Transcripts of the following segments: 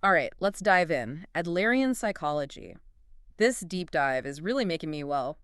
All right, let's dive in. Adlerian psychology. This deep dive is really making me, well,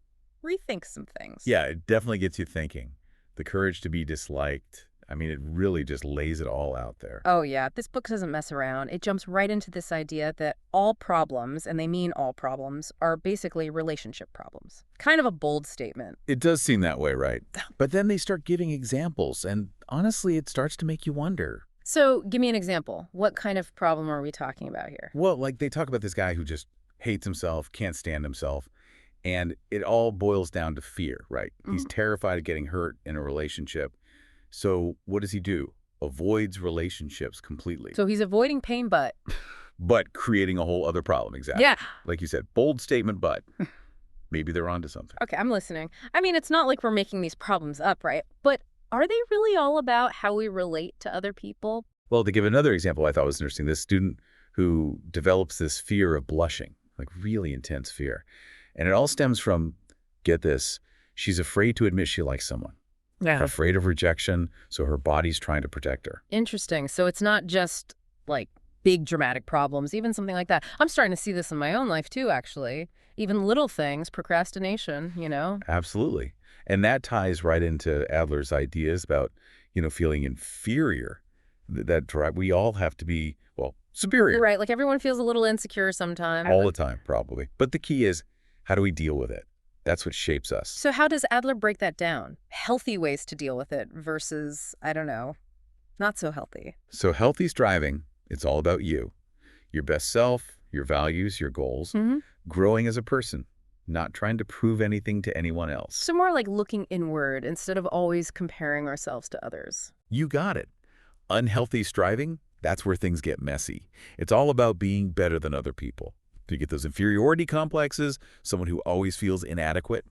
rethink some things. Yeah, it definitely gets you thinking. The courage to be disliked. I mean, it really just lays it all out there. Oh, yeah, this book doesn't mess around. It jumps right into this idea that all problems, and they mean all problems, are basically relationship problems. Kind of a bold statement. It does seem that way, right? But then they start giving examples, and honestly, it starts to make you wonder. So, give me an example. What kind of problem are we talking about here? Well, like they talk about this guy who just hates himself, can't stand himself, and it all boils down to fear, right? He's terrified of getting hurt in a relationship. So what does he do? Avoids relationships completely. So he's avoiding pain, but... But creating a whole other problem, exactly. Yeah. Like you said, bold statement, but maybe they're onto something. Okay, I'm listening. I mean, it's not like we're making these problems up, right? But are they really all about how we relate to other people? Well, to give another example I thought was interesting, this student who develops this fear of blushing, like really intense fear. And it all stems from, get this, she's afraid to admit she likes someone. Yeah. Afraid of rejection, so her body's trying to protect her. Interesting. So it's not just, like, big dramatic problems, even something like that. I'm starting to see this in my own life, too, actually. Even little things, procrastination, you know? Absolutely. And that ties right into Adler's ideas about, feeling inferior. We all have to be, well, superior. You're right. Like, everyone feels a little insecure sometimes. All the time, probably. But the key is, how do we deal with it? That's what shapes us. So how does Adler break that down? Healthy ways to deal with it versus, I don't know, not so healthy. So healthy striving, it's all about you. Your best self, your values, your goals. Growing as a person, not trying to prove anything to anyone else. So more like looking inward instead of always comparing ourselves to others. You got it. Unhealthy striving, that's where things get messy. It's all about being better than other people. You get those inferiority complexes, someone who always feels inadequate.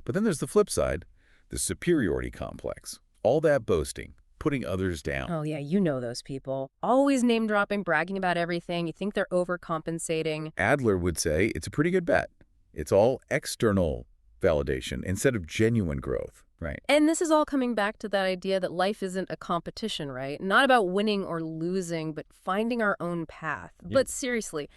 But then there's the flip side, the superiority complex. All that boasting, putting others down. Oh, yeah, you know those people. Always name-dropping, bragging about everything. You think they're overcompensating. Adler would say it's a pretty good bet. It's all external validation instead of genuine growth, right? And this is all coming back to that idea that life isn't a competition, right? Not about winning or losing, but finding our own path. Yeah. But seriously,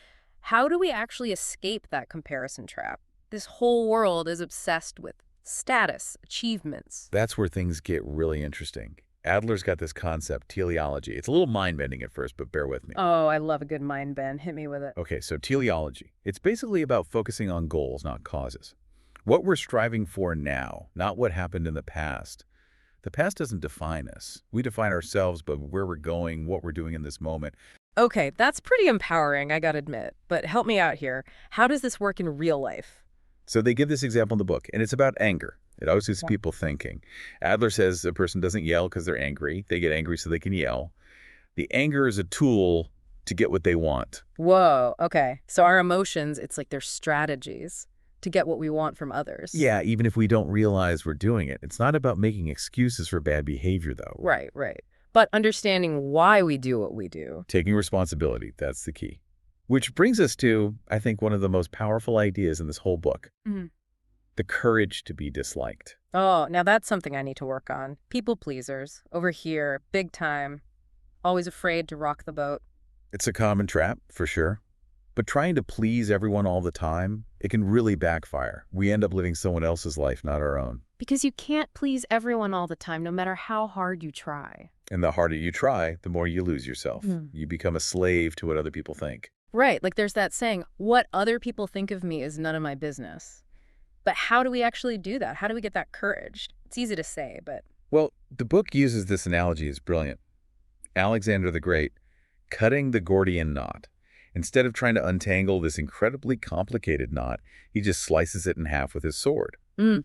how do we actually escape that comparison trap? This whole world is obsessed with status, achievements. That's where things get really interesting. Adler's got this concept, teleology. It's a little mind-bending at first, but bear with me. Oh, I love a good mind bend. Hit me with it. Okay, so teleology. It's basically about focusing on goals, not causes. What we're striving for now, not what happened in the past. The past doesn't define us. We define ourselves, but where we're going, what we're doing in this moment. Okay, that's pretty empowering, I gotta admit. But help me out here. How does this work in real life? So they give this example in the book, and it's about anger. It always gets people thinking. Adler says a person doesn't yell because they're angry. They get angry so they can yell. The anger is a tool to get what they want. Whoa, okay. So our emotions, it's like they're strategies to get what we want from others. Yeah, even if we don't realize we're doing it. It's not about making excuses for bad behavior, though. Right, right. But understanding why we do what we do. Taking responsibility, that's the key. Which brings us to, I think, one of the most powerful ideas in this whole book. The courage to be disliked. Oh, now that's something I need to work on. People pleasers. Over here, big time. Always afraid to rock the boat. It's a common trap, for sure. But trying to please everyone all the time, it can really backfire. We end up living someone else's life, not our own. Because you can't please everyone all the time, no matter how hard you try. And the harder you try, the more you lose yourself. You become a slave to what other people think. Right, like there's that saying, what other people think of me is none of my business. But how do we actually do that? How do we get that courage? It's easy to say, but... Well, the book uses this analogy. It's brilliant. Alexander the Great, cutting the Gordian knot. Instead of trying to untangle this incredibly complicated knot, he just slices it in half with his sword.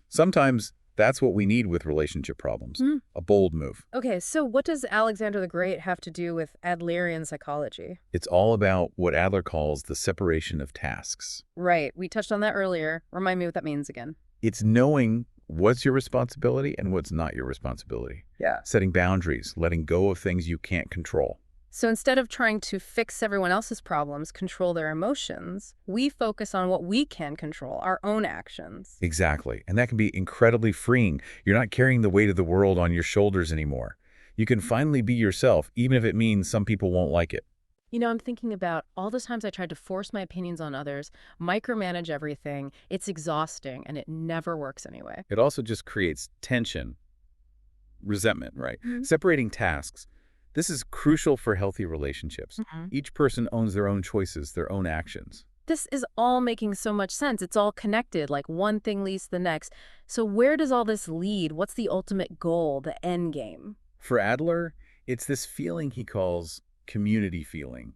Sometimes that's what we need with relationship problems. A bold move. Okay, so what does Alexander the Great have to do with Adlerian psychology? It's all about what Adler calls the separation of tasks. Right, we touched on that earlier. Remind me what that means again. It's knowing what's your responsibility and what's not your responsibility. Yeah. Setting boundaries, letting go of things you can't control. So instead of trying to fix everyone else's problems, control their emotions, we focus on what we can control, our own actions. Exactly. And that can be incredibly freeing. You're not carrying the weight of the world on your shoulders anymore. You can finally be yourself, even if it means some people won't like it. I'm thinking about all the times I tried to force my opinions on others, micromanage everything. It's exhausting, and it never works anyway. It also just creates tension, resentment, right? Mhm. Separating tasks. This is crucial for healthy relationships. Mhm. Each person owns their own choices, their own actions. This is all making so much sense. It's all connected, like one thing leads to the next. So where does all this lead? What's the ultimate goal, the end game? For Adler, it's this feeling he calls community feeling,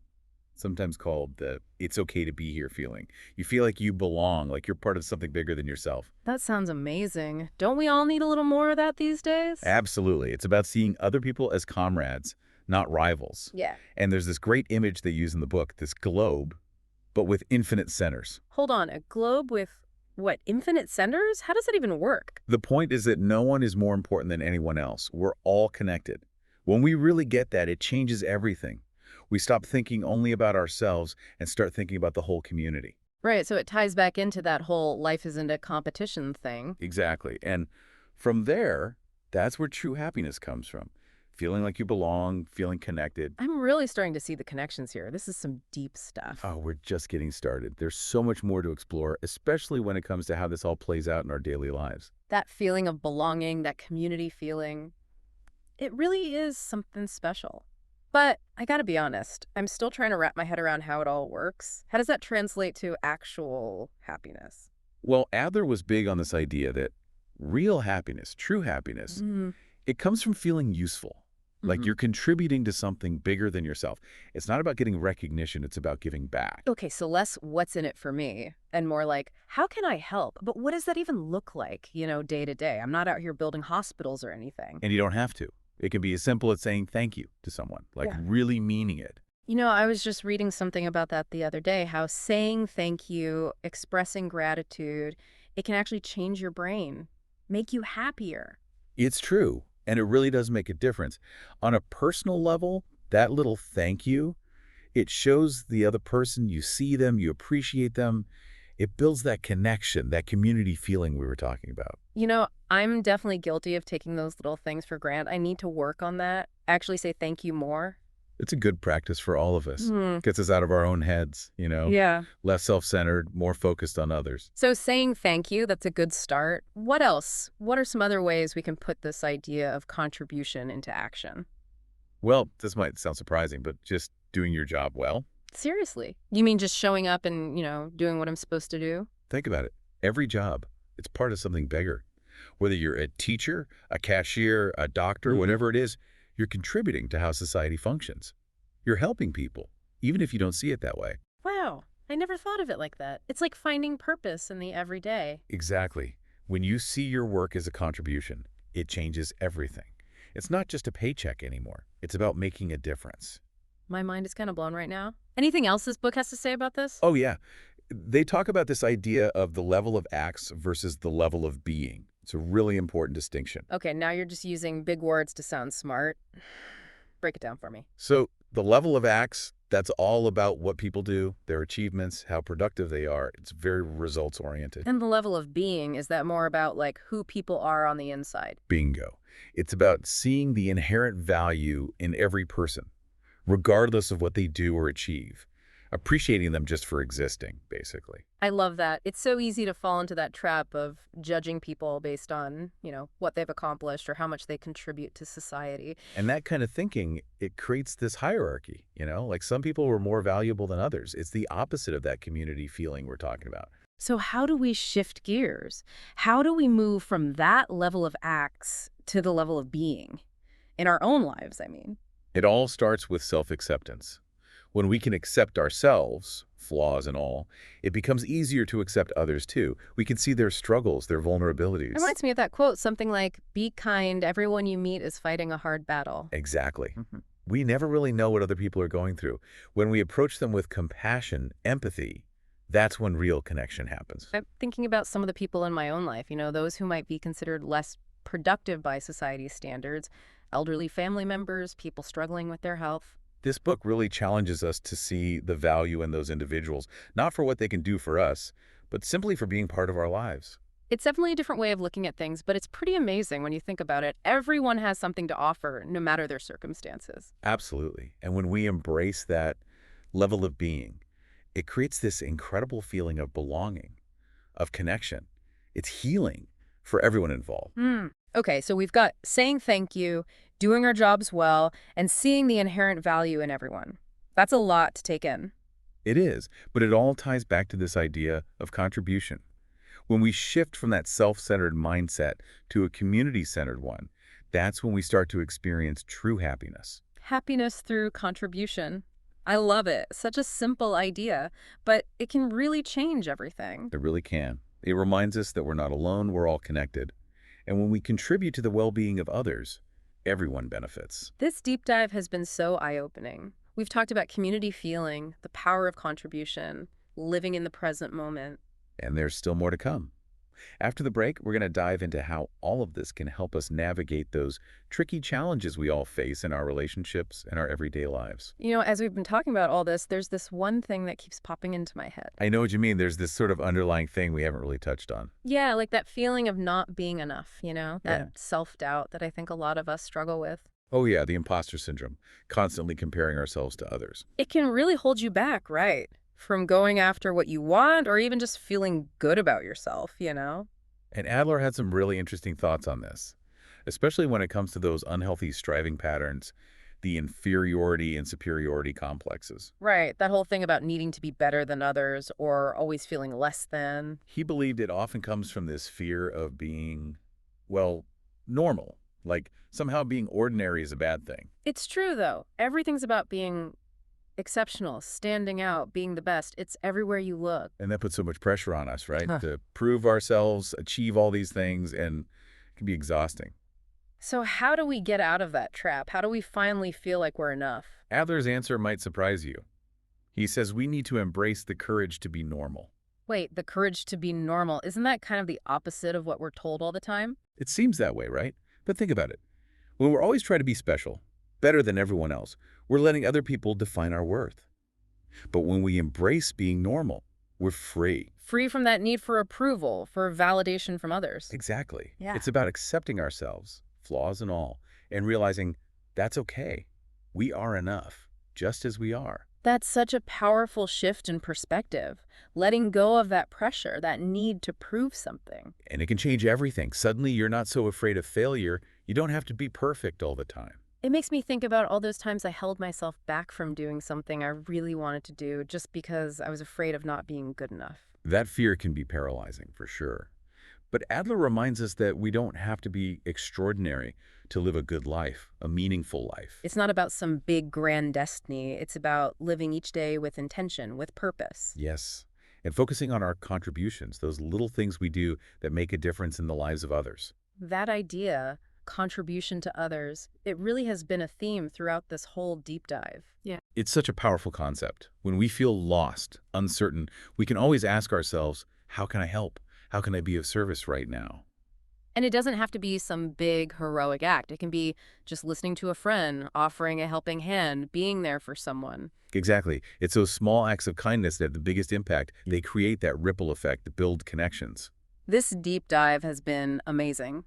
sometimes called the it's okay to be here feeling. You feel like you belong, like you're part of something bigger than yourself. That sounds amazing. Don't we all need a little more of that these days? Absolutely. It's about seeing other people as comrades, not rivals. Yeah. And there's this great image they use in the book, this globe, but with infinite centers. Hold on, a globe with what, infinite centers? How does that even work? The point is that no one is more important than anyone else. We're all connected. When we really get that, it changes everything. We stop thinking only about ourselves and start thinking about the whole community. Right, so it ties back into that whole life isn't a competition thing. Exactly. And from there, that's where true happiness comes from. Feeling like you belong, feeling connected. I'm really starting to see the connections here. This is some deep stuff. Oh, we're just getting started. There's so much more to explore, especially when it comes to how this all plays out in our daily lives. That feeling of belonging, that community feeling, it really is something special. But I gotta be honest, I'm still trying to wrap my head around how it all works. How does that translate to actual happiness? Well, Adler was big on this idea that real happiness, true happiness, Mm-hmm. it comes from feeling useful. Like you're contributing to something bigger than yourself. It's not about getting recognition, it's about giving back. Okay, so less what's in it for me and more like, how can I help? But what does that even look like, day to day? I'm not out here building hospitals or anything. And you don't have to. It can be as simple as saying thank you to someone, like Yeah. really meaning it. I was just reading something about that the other day, how saying thank you, expressing gratitude, it can actually change your brain, make you happier. It's true, and it really does make a difference. On a personal level, that little thank you, it shows the other person you see them, you appreciate them. It builds that connection, that community feeling we were talking about. I'm definitely guilty of taking those little things for granted. I need to work on that. Actually say thank you more. It's a good practice for all of us. Hmm. Gets us out of our own heads, Yeah. less self-centered, more focused on others. So saying thank you, that's a good start. What else? What are some other ways we can put this idea of contribution into action? Well, this might sound surprising, but just doing your job well. Seriously? You mean just showing up and, doing what I'm supposed to do? Think about it. Every job, it's part of something bigger. Whether you're a teacher, a cashier, a doctor, whatever it is, you're contributing to how society functions. You're helping people, even if you don't see it that way. Wow, I never thought of it like that. It's like finding purpose in the everyday. Exactly. When you see your work as a contribution, it changes everything. It's not just a paycheck anymore. It's about making a difference. My mind is kind of blown right now. Anything else this book has to say about this? Oh, yeah. They talk about this idea of the level of acts versus the level of being. It's a really important distinction. Okay, now you're just using big words to sound smart. Break it down for me. So the level of acts, that's all about what people do, their achievements, how productive they are. It's very results-oriented. And the level of being, is that more about like who people are on the inside? Bingo. It's about seeing the inherent value in every person, regardless of what they do or achieve. Appreciating them just for existing, basically. I love that. It's so easy to fall into that trap of judging people based on, what they've accomplished or how much they contribute to society. And that kind of thinking, it creates this hierarchy, like some people were more valuable than others. It's the opposite of that community feeling we're talking about. So how do we shift gears? How do we move from that level of acts to the level of being? In our own lives, I mean. It all starts with self-acceptance. When we can accept ourselves, flaws and all, it becomes easier to accept others too. We can see their struggles, their vulnerabilities. It reminds me of that quote, something like, be kind, everyone you meet is fighting a hard battle. Exactly. We never really know what other people are going through. When we approach them with compassion, empathy, that's when real connection happens. I'm thinking about some of the people in my own life, those who might be considered less productive by society's standards, elderly family members, people struggling with their health. This book really challenges us to see the value in those individuals, not for what they can do for us, but simply for being part of our lives. It's definitely a different way of looking at things, but it's pretty amazing when you think about it. Everyone has something to offer, no matter their circumstances. Absolutely. And when we embrace that level of being. It creates this incredible feeling of belonging, of connection. It's healing for everyone involved. Hmm. Okay, so we've got saying thank you, doing our jobs well, and seeing the inherent value in everyone. That's a lot to take in. It is, but it all ties back to this idea of contribution. When we shift from that self-centered mindset to a community-centered one, that's when we start to experience true happiness. Happiness through contribution. I love it. Such a simple idea, but it can really change everything. It really can. It reminds us that we're not alone, we're all connected. And when we contribute to the well-being of others, everyone benefits. This deep dive has been so eye-opening. We've talked about community feeling, the power of contribution, living in the present moment. And there's still more to come. After the break, we're going to dive into how all of this can help us navigate those tricky challenges we all face in our relationships and our everyday lives. As we've been talking about all this, there's this one thing that keeps popping into my head. I know what you mean. There's this sort of underlying thing we haven't really touched on. Yeah, like that feeling of not being enough, Yeah. that self-doubt that I think a lot of us struggle with. Oh yeah, the imposter syndrome, constantly comparing ourselves to others. It can really hold you back, right? From going after what you want or even just feeling good about yourself. And Adler had some really interesting thoughts on this, especially when it comes to those unhealthy striving patterns, the inferiority and superiority complexes. Right, that whole thing about needing to be better than others or always feeling less than. He believed it often comes from this fear of being, well, normal, like somehow being ordinary is a bad thing. It's true, though. Everything's about being exceptional, standing out, being the best. It's everywhere you look. And that puts so much pressure on us, right? Huh. To prove ourselves, achieve all these things, and it can be exhausting. So how do we get out of that trap? How do we finally feel like we're enough? Adler's answer might surprise you. He says we need to embrace the courage to be normal. Wait, the courage to be normal, isn't that kind of the opposite of what we're told all the time? It seems that way, right? But think about it. When we're always trying to be special, better than everyone else, we're letting other people define our worth. But when we embrace being normal, we're free. Free from that need for approval, for validation from others. Exactly. Yeah. It's about accepting ourselves, flaws and all, and realizing that's okay. We are enough, just as we are. That's such a powerful shift in perspective. Letting go of that pressure, that need to prove something. And it can change everything. Suddenly, you're not so afraid of failure. You don't have to be perfect all the time. It makes me think about all those times I held myself back from doing something I really wanted to do just because I was afraid of not being good enough. That fear can be paralyzing, for sure. But Adler reminds us that we don't have to be extraordinary to live a good life, a meaningful life. It's not about some big grand destiny. It's about living each day with intention, with purpose. Yes. And focusing on our contributions, those little things we do that make a difference in the lives of others. That idea, contribution to others, it really has been a theme throughout this whole deep dive. Yeah. It's such a powerful concept. When we feel lost, uncertain, we can always ask ourselves, how can I help? How can I be of service right now? And it doesn't have to be some big heroic act. It can be just listening to a friend, offering a helping hand, being there for someone. Exactly. It's those small acts of kindness that have the biggest impact. They create that ripple effect that build connections. This deep dive has been amazing,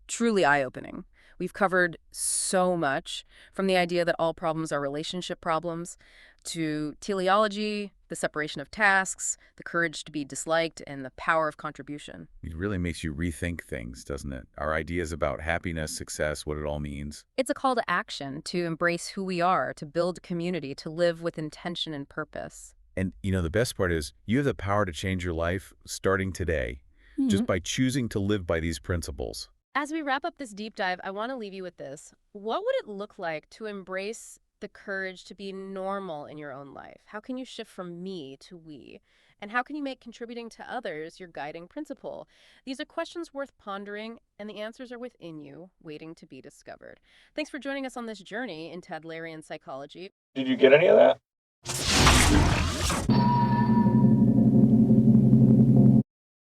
truly eye-opening. We've covered so much, from the idea that all problems are relationship problems, to teleology, the separation of tasks, the courage to be disliked, and the power of contribution. It really makes you rethink things, doesn't it? Our ideas about happiness, success, what it all means. It's a call to action, to embrace who we are, to build community, to live with intention and purpose. And, the best part is you have the power to change your life starting today, just by choosing to live by these principles. As we wrap up this deep dive, I want to leave you with this. What would it look like to embrace the courage to be normal in your own life? How can you shift from me to we? And how can you make contributing to others your guiding principle? These are questions worth pondering, and the answers are within you, waiting to be discovered. Thanks for joining us on this journey into Adlerian psychology. Did you get any of that?